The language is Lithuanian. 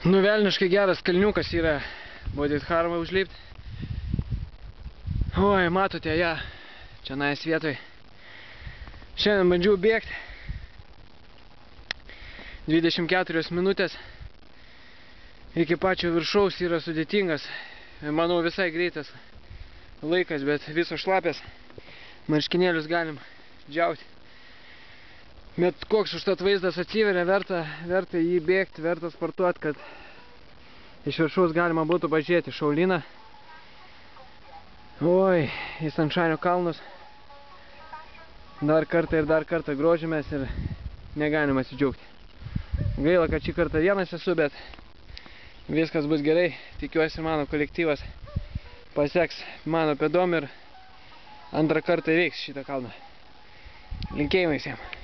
Nu, velniškai geras kalniukas yra Bodhidharma užlipti. Oi, matote ją, čia nais vietoj. Šiandien bandžiau bėgti 24 minutės. Iki pačio viršaus yra sudėtingas. Manau, visai greitas laikas, bet viso šlapės. Marškinėlius galim džiauti. Bet koks užtat vaizdas atsiveria, verta jį bėgti, verta sportuoti, kad iš viršaus galima būtų pažiūrėti Šauliną. Oi, į Sanšanio kalnus. Dar kartą grožimės ir negalim atsidžiaugti. Gaila, kad šį kartą vienas esu, bet viskas bus gerai. Tikiuosi, mano kolektyvas paseks mano pėdom ir antrą kartą įveiks šitą kalną. Linkėjimai visiems.